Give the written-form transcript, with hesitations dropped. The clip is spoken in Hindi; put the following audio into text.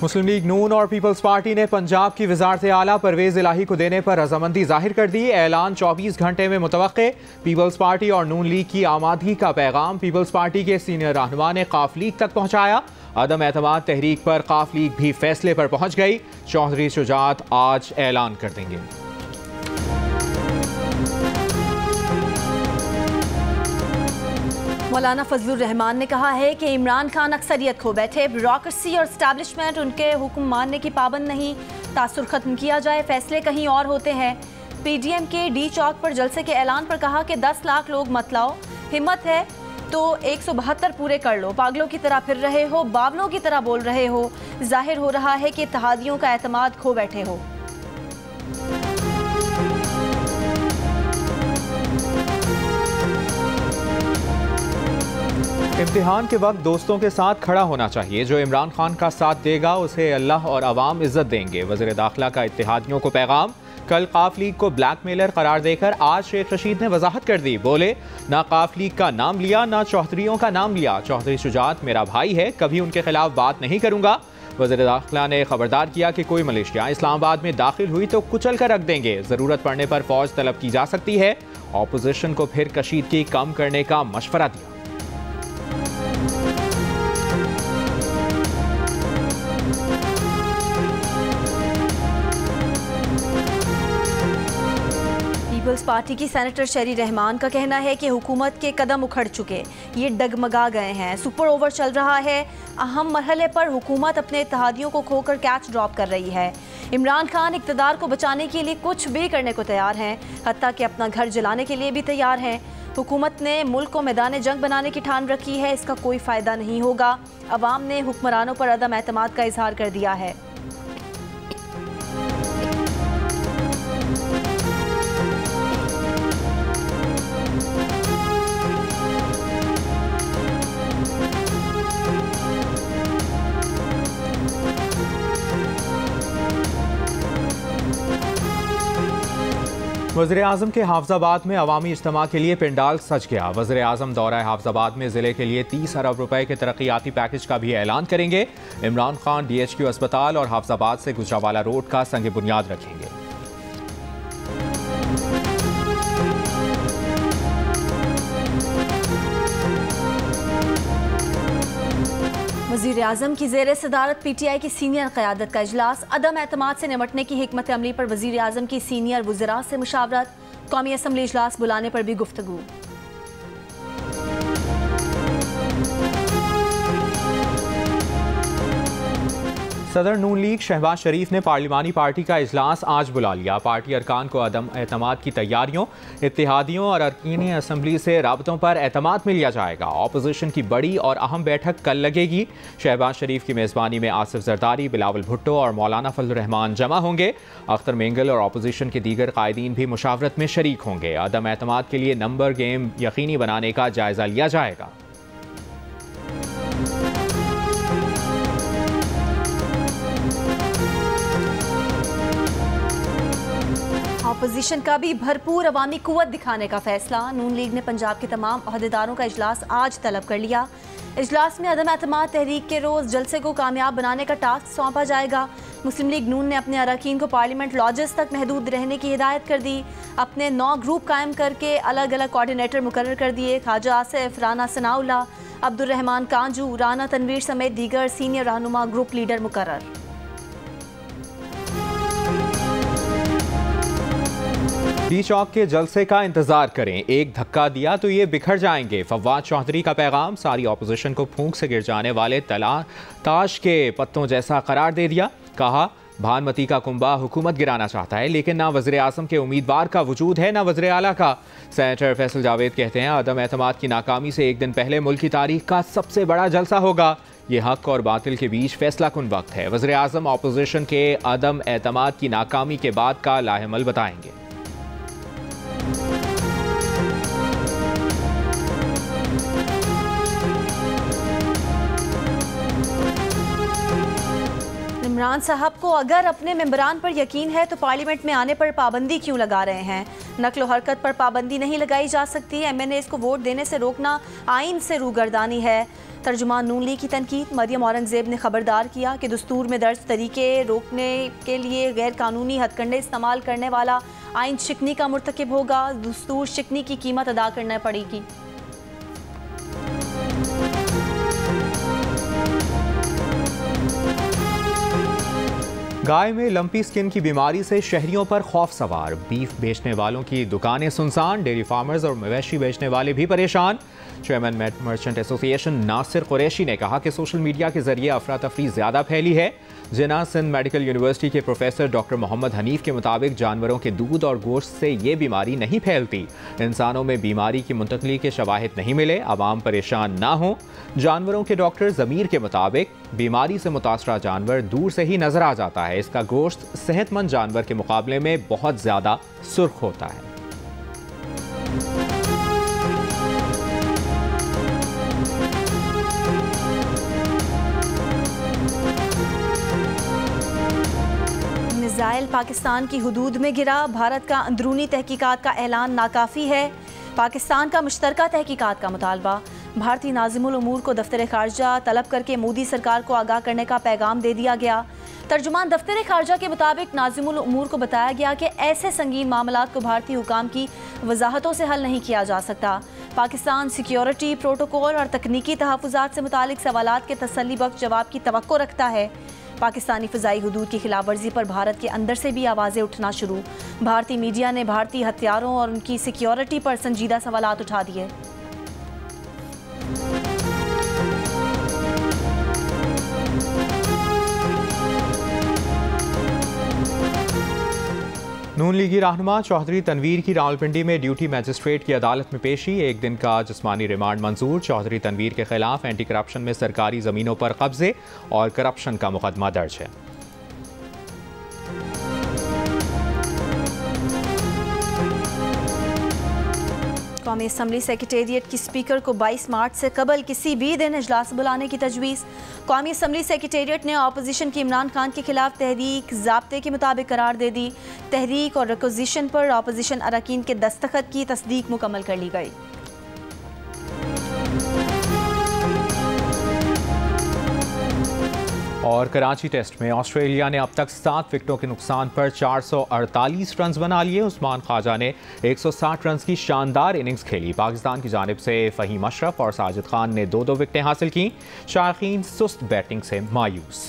मुस्लिम लीग नून और पीपल्स पार्टी ने पंजाब की वजारत आला परवेज इलाही को देने पर रजामंदी जाहिर कर दी। ऐलान 24 घंटे में मुतवक्के। पीपल्स पार्टी और नून लीग की आमादगी का पैगाम पीपल्स पार्टी के सीनियर रहनुमा ने काफ लीग तक पहुंचाया। अदम एतमाद तहरीक पर काफ लीग भी फैसले पर पहुंच गई। चौधरी शुजात आज ऐलान कर देंगे। मौलाना फजलुर रहमान ने कहा है कि इमरान खान अक्सरियत खो बैठे। ब्यूरोक्रेसी और एस्टैब्लिशमेंट उनके हुक्म मानने की पाबंद नहीं। तासुर खत्म किया जाए, फैसले कहीं और होते हैं। पीडीएम के डी चौक पर जलसे के ऐलान पर कहा कि 10 लाख लोग मत लाओ, हिम्मत है तो 172 पूरे कर लो। पागलों की तरह फिर रहे हो, बावलों की तरह बोल रहे हो। जाहिर हो रहा है कि इत्तेहादियों का एतमाद खो बैठे हो। इम्तिहान के वक्त दोस्तों के साथ खड़ा होना चाहिए। जो इमरान खान का साथ देगा उसे अल्लाह और अवाम इज्जत देंगे। वज़ीर दाखिला का इत्तेहादियों को पैगाम। कल काफ लीग को ब्लैकमेलर करार देकर आज शेख रशीद ने वजाहत कर दी। बोले, ना काफ लीग का नाम लिया ना चौधरीयों का नाम लिया। चौधरी शुजात मेरा भाई है, कभी उनके खिलाफ बात नहीं करूंगा। वज़ीर दाखिला ने खबरदार किया कि कोई मलेशिया इस्लामाबाद में दाखिल हुई तो कुचल कर रख देंगे। ज़रूरत पड़ने पर फौज तलब की जा सकती है। ऑपोजिशन को फिर कशीदगी कम करने का मशवरा दिया। पीपल्स पार्टी की सेनेटर शेरी रहमान का कहना है कि हुकूमत के कदम उखड़ चुके, ये डगमगा गए हैं। सुपर ओवर चल रहा है। अहम मरहले पर हुकूमत अपने इत्तेहादियों को खोकर कैच ड्रॉप कर रही है। इमरान खान इक़्तिदार को बचाने के लिए कुछ भी करने को तैयार हैं, हत्ता कि अपना घर जलाने के लिए भी तैयार हैं। हुकूमत ने मुल्क को मैदान जंग बनाने की ठान रखी है, इसका कोई फ़ायदा नहीं होगा। अवाम ने हुक्मरानों पर अदम एतमाद का इजहार कर दिया है। वज़ीर आज़म के हाफजाबाद में अवामी इज्तिमा के लिए पेंडाल सज गया। वज़ीर आज़म दौरा हाफजाबाद में ज़िले के लिए 30 अरब रुपए के तरक्याती पैकेज का भी ऐलान करेंगे। इमरान खान DHQ अस्पताल और हाफजाबाद से गुजरावाला रोड का संग बुनियाद रखेंगे। वज़ीर आज़म की ज़ेर सदारत PTI की सीनियर क़यादत का इजलास। अदम एतमाद से निमटने की हिकमत अमली पर वज़ीर आज़म की सीनियर वज़रा से मुशावरत। कौमी असम्बली इजलास बुलाने पर भी गुफ्तगू। सदर नून लीग शहबाज शरीफ ने पार्लिमानी पार्टी का इजलास आज बुला लिया। पार्टी अरकान को अदम एतमाद की तैयारियों, इत्तेहादियों और अरकान असम्बली से राबतों पर एतमाद में लिया जाएगा। ऑपोजिशन की बड़ी और अहम बैठक कल लगेगी। शहबाज शरीफ की मेज़बानी में आसिफ जरदारी, बिलावल भुट्टो और मौलाना फजलुर रहमान जमा होंगे। अख्तर मेंगल और ऑपोजिशन के दीगर कायदीन भी मुशावरत में शरीक होंगे। अदम एतमाद के लिए नंबर गेम यकीनी बनाने का जायजा लिया जाएगा। अपोजिशन का भी भरपूर अवामी कुव्वत दिखाने का फैसला। नून लीग ने पंजाब के तमाम अहदेदारों का इजलास आज तलब कर लिया। इजलास में अदम एतमाद तहरीक के रोज़ जलसे को कामयाब बनाने का टास्क सौंपा जाएगा। मुस्लिम लीग नून ने अपने अरकान को पार्लियामेंट लॉजेस तक महदूद रहने की हिदायत कर दी। अपने 9 ग्रुप कायम करके अलग अलग कोऑर्डिनेटर मुकर्रर कर दिए। ख्वाजा आसिफ, राना सनाउल्लाह, अब्दुल रहमान कांजू, राना तनवीर समेत दीगर सीनियर रहनुमा ग्रुप लीडर मुकर्रर। डी चौक के जलसे का इंतजार करें, एक धक्का दिया तो ये बिखर जाएंगे। फवाद चौधरी का पैगाम। सारी ऑपोजिशन को फूंक से गिर जाने वाले ताश के पत्तों जैसा करार दे दिया। कहा, भानमती का कुंबा हुकूमत गिराना चाहता है, लेकिन ना वज़ीर आज़म के उम्मीदवार का वजूद है ना वज़ीर आला का। सेनेटर फैसल जावेद कहते हैं, अदम एतमाद की नाकामी से एक दिन पहले मुल्क की तारीख का सबसे बड़ा जलसा होगा। ये हक और बातिल के बीच फैसला कुन वक्त है। वज़ीर आज़म ऑपोजिशन के अदम एतमाद की नाकामी के बाद का लाहेमल बताएंगे। इमरान साहब को अगर अपने मेंबरान पर यकीन है तो पार्लियामेंट में आने पर पाबंदी क्यों लगा रहे हैं? नकलो हरकत पर पाबंदी नहीं लगाई जा सकती। MNAs को वोट देने से रोकना आइन से रूगर्दानी है। तर्जुमान नून लीग की तनकीद। मरियम औरंगजेब ने खबरदार किया कि दस्तूर में दर्ज तरीके रोकने के लिए गैर कानूनी हथकंडे इस्तेमाल करने वाला आइन शिकनी का मुर्तकिब होगा। दस्तूर शिकनी की कीमत अदा करना पड़ेगी। गाय में लंपी स्किन की बीमारी से शहरियों पर खौफ सवार। बीफ बेचने वालों की दुकानें सुनसान, डेयरी फार्मर्स और मवेशी बेचने वाले भी परेशान। Chairman merchant association Nasir Qureshi ने कहा कि सोशल मीडिया के जरिए अफरा तफरी ज़्यादा फैली है। जिना सिंध मेडिकल यूनिवर्सिटी के प्रोफेसर डॉक्टर मोहम्मद हनीफ के मुताबिक जानवरों के दूध और गोश्त से ये बीमारी नहीं फैलती। इंसानों में बीमारी की मुंतकली के शवाहिद नहीं मिले, आवाम परेशान ना हो। जानवरों के डॉक्टर ज़मीर के मुताबिक बीमारी से मुतासरा जानवर दूर से ही नजर आ जाता है। इसका गोश्त सेहतमंद जानवर के मुकाबले में बहुत ज़्यादा सुर्ख होता है। मिसाइल पाकिस्तान की हुदूद में गिरा। भारत का अंदरूनी तहकीकात का ऐलान नाकाफ़ी है। पाकिस्तान का मुश्तरका तहकीकात का मुतालबा। भारतीय नाज़िमुल उमूर को दफ्तर खारजा तलब करके मोदी सरकार को आगाह करने का पैगाम दे दिया गया। तर्जुमान दफ्तर खारजा के मुताबिक नाज़िमुल उमूर को बताया गया कि ऐसे संगीन मामलात को भारतीय हुकाम की वजाहतों से हल नहीं किया जा सकता। पाकिस्तान सिक्योरिटी प्रोटोकॉल और तकनीकी तहफ़्फ़ुज़ात से मुतालिक सवालात के तसल्ली बख्श जवाब की तवक्को रखता है। पाकिस्तानी फ़िज़ाई हुदूद की खिलाफ वर्जी पर भारत के अंदर से भी आवाज़ें उठना शुरू। भारतीय मीडिया ने भारतीय हथियारों और उनकी सिक्योरिटी पर संजीदा सवालात उठा दिए। नून लीगी रहनुमा चौधरी तनवीर की रावलपिंडी में ड्यूटी मजिस्ट्रेट की अदालत में पेशी। एक दिन का जिस्मानी रिमांड मंजूर। चौधरी तनवीर के खिलाफ एंटी करप्शन में सरकारी ज़मीनों पर कब्जे और करप्शन का मुकदमा दर्ज है। कौमी असम्बली सेक्रेटेरिएट की स्पीकर को 22 मार्च से कबल किसी भी दिन इजलास बुलाने की तजवीज़। कौमी असम्बली सेक्रेटेरिएट ने अपोजिशन की इमरान खान के खिलाफ तहरीक ज़ाब्ते के मुताबिक करार दे दी। तहरीक और रिक्वेजिशन पर अपोजिशन अरकान के दस्तखत की तस्दीक मुकम्मल कर ली गई। और कराची टेस्ट में ऑस्ट्रेलिया ने अब तक 7 विकेटों के नुकसान पर 448 रन बना लिए। उस्मान ख्वाजा ने 160 रन की शानदार इनिंग्स खेली। पाकिस्तान की जानिब से फ़हीम अशरफ और साजिद खान ने 2-2 विकेटें हासिल की। शायकीन सुस्त बैटिंग से मायूस।